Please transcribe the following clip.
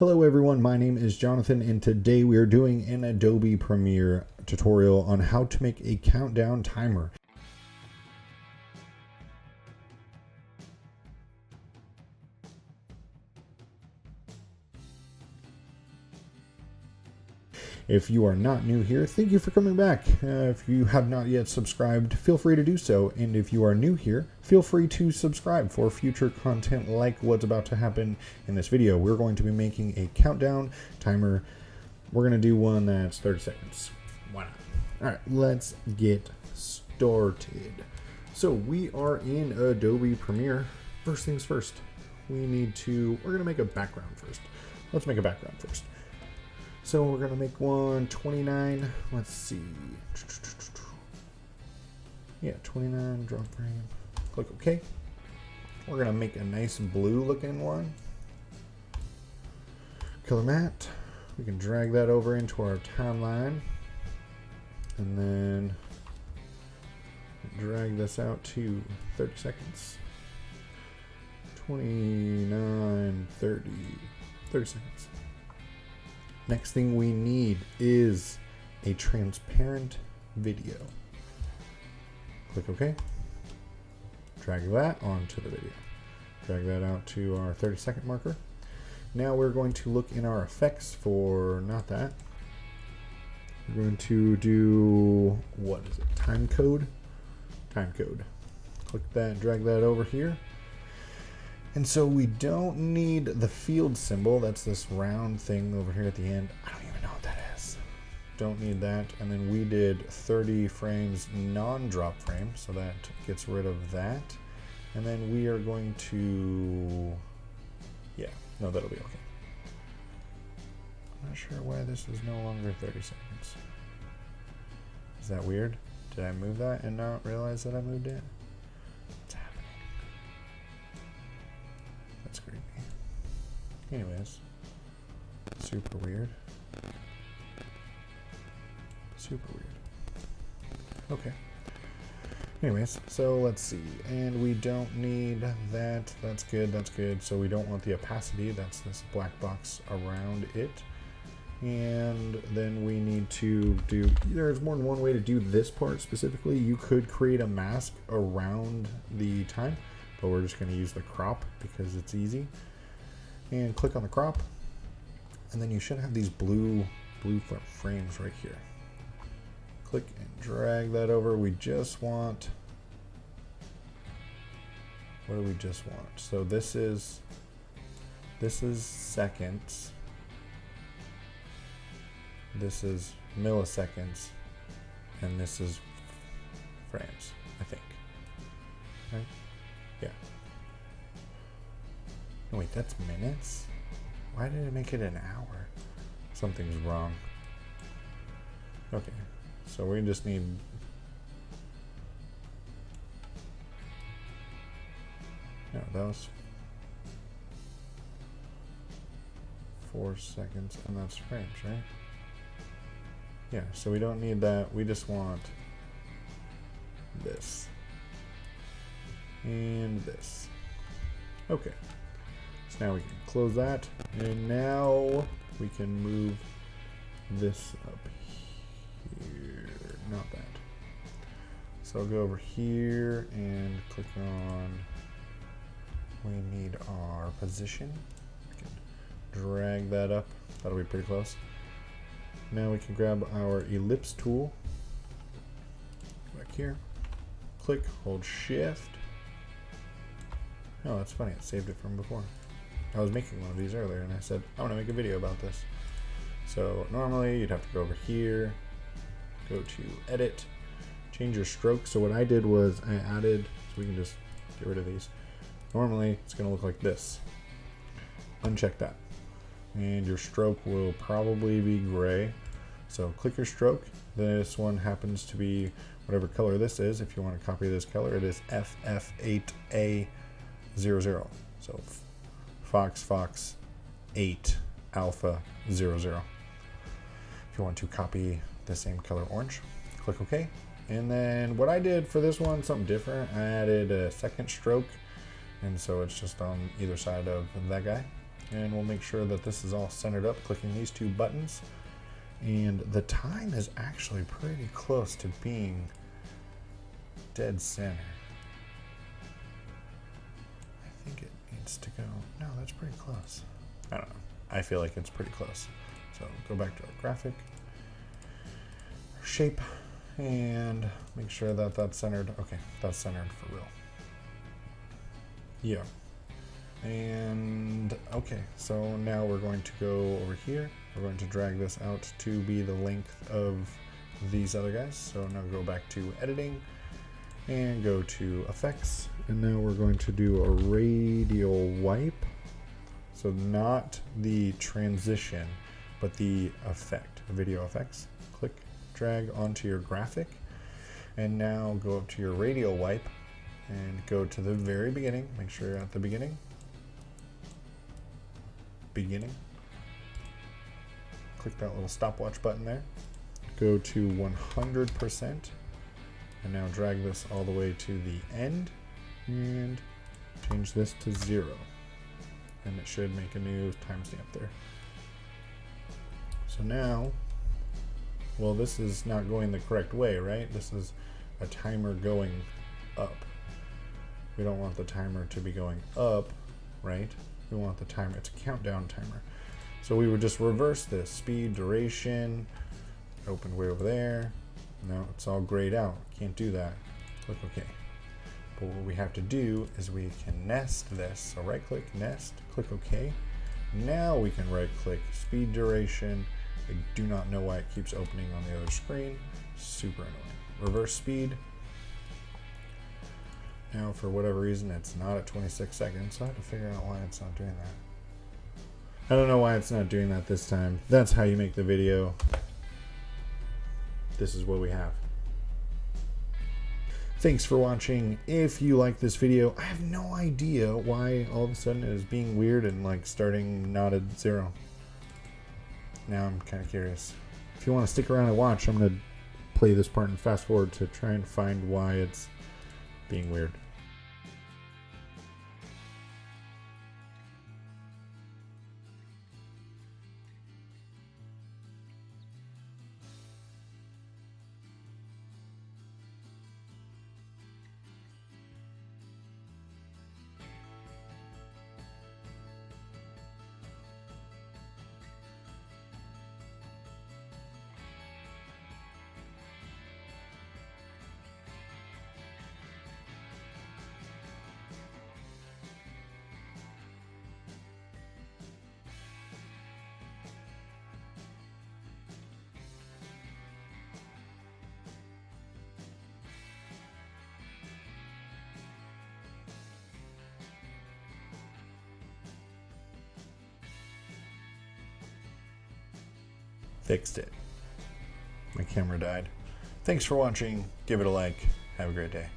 Hello everyone, my name is Jonathan and today we are doing an Adobe Premiere tutorial on how to make a countdown timer. If you are not new here, thank you for coming back. If you have not yet subscribed, feel free to do so. And if you are new here, feel free to subscribe for future content like what's about to happen in this video. We're going to be making a countdown timer. We're going to do one that's 30 seconds. Why not? All right, let's get started. So we are in Adobe Premiere. First things first, we're going to make a background first. Let's make a background first. So we're going to make one 29. Let's see. Yeah, 29, drop frame. Click OK. We're going to make a nice blue looking one. Color matte. We can drag that over into our timeline. And then drag this out to 30 seconds. 29, 30 seconds. Next thing we need is a transparent video. Click OK. Drag that onto the video. Drag that out to our 30-second marker. Now we're going to look in our effects for, not that. We're going to do, what is it, time code? Time code. Click that, drag that over here. And so we don't need the field symbol. That's this round thing over here at the end. I don't even know what that is. Don't need that. And then we did 30 frames non-drop frame, so that gets rid of that. And then we are going to, yeah, no, that'll be okay. I'm not sure why this is no longer 30 seconds. Is that weird? Did I move that and not realize that I moved it? What's happening? That's creepy. Anyways, super weird. Super weird. Okay. Anyways, so let's see. And we don't need that. That's good. That's good. So we don't want the opacity. That's this black box around it. And then we need to do, there's more than one way to do this part specifically. You could create a mask around the time, but we're just going to use the crop because it's easy. And click on the crop, and then you should have these blue frames right here. Click and drag that over. We just want, what do we just want? So this is seconds. This is milliseconds, and this is frames, I think. Right? Yeah. No, wait, that's minutes? Why did it make it an hour? Something's wrong. Okay, so we just need, no, that was 4 seconds, and that's frames, right? Yeah, so we don't need that. We just want this and this. Okay, so now we can close that, and now we can move this up here, not that. So I'll go over here and click on, we need our position. We can drag that up, that'll be pretty close. Now we can grab our ellipse tool, back here, click, hold shift. Oh, that's funny, it saved it from before. I was making one of these earlier and I said, I want to make a video about this. So normally you'd have to go over here, go to edit, change your stroke. So what I did was I added, so we can just get rid of these. Normally it's going to look like this. Uncheck that. And your stroke will probably be gray. So click your stroke. This one happens to be whatever color this is. If you want to copy this color, it is FF8A00. So Fox 8 Alpha 00. If you want to copy the same color orange, click OK. And then what I did for this one, something different. I added a second stroke, and so it's just on either side of that guy. and we'll make sure that this is all centered up, clicking these two buttons. And the time is actually pretty close to being dead center. I think it needs to go, no, that's pretty close. I don't know, I feel like it's pretty close. So go back to our graphic, our shape, and make sure that that's centered. Okay, that's centered for real. Yeah. And okay, so now we're going to go over here. We're going to drag this out to be the length of these other guys. So now go back to editing and go to effects. And now we're going to do a radial wipe. So not the transition, but the effect, video effects. Click, drag onto your graphic. And now go up to your radial wipe and go to the very beginning. Make sure you're at the beginning. Click that little stopwatch button there. Go to 100%. And now drag this all the way to the end. And change this to 0. And it should make a new timestamp there. So now, well, this is not going the correct way, right? This is a timer going up. We don't want the timer to be going up, right? We want the timer, it's a countdown timer. So we would just reverse this, speed, duration, open way over there. No, it's all grayed out, can't do that. Click OK. But what we have to do is we can nest this. So right click, nest, click OK. Now we can right click, speed, duration. I do not know why it keeps opening on the other screen. Super annoying. Reverse speed. Now, for whatever reason, it's not at 26 seconds, so I have to figure out why it's not doing that. I don't know why it's not doing that this time. That's how you make the video. This is what we have. Thanks for watching. If you like this video, I have no idea why all of a sudden it is being weird and like starting not at 0. Now I'm kind of curious. If you want to stick around and watch, I'm going to play this part and fast forward to try and find why it's being weird. Fixed it. My camera died. Thanks for watching. Give it a like. Have a great day.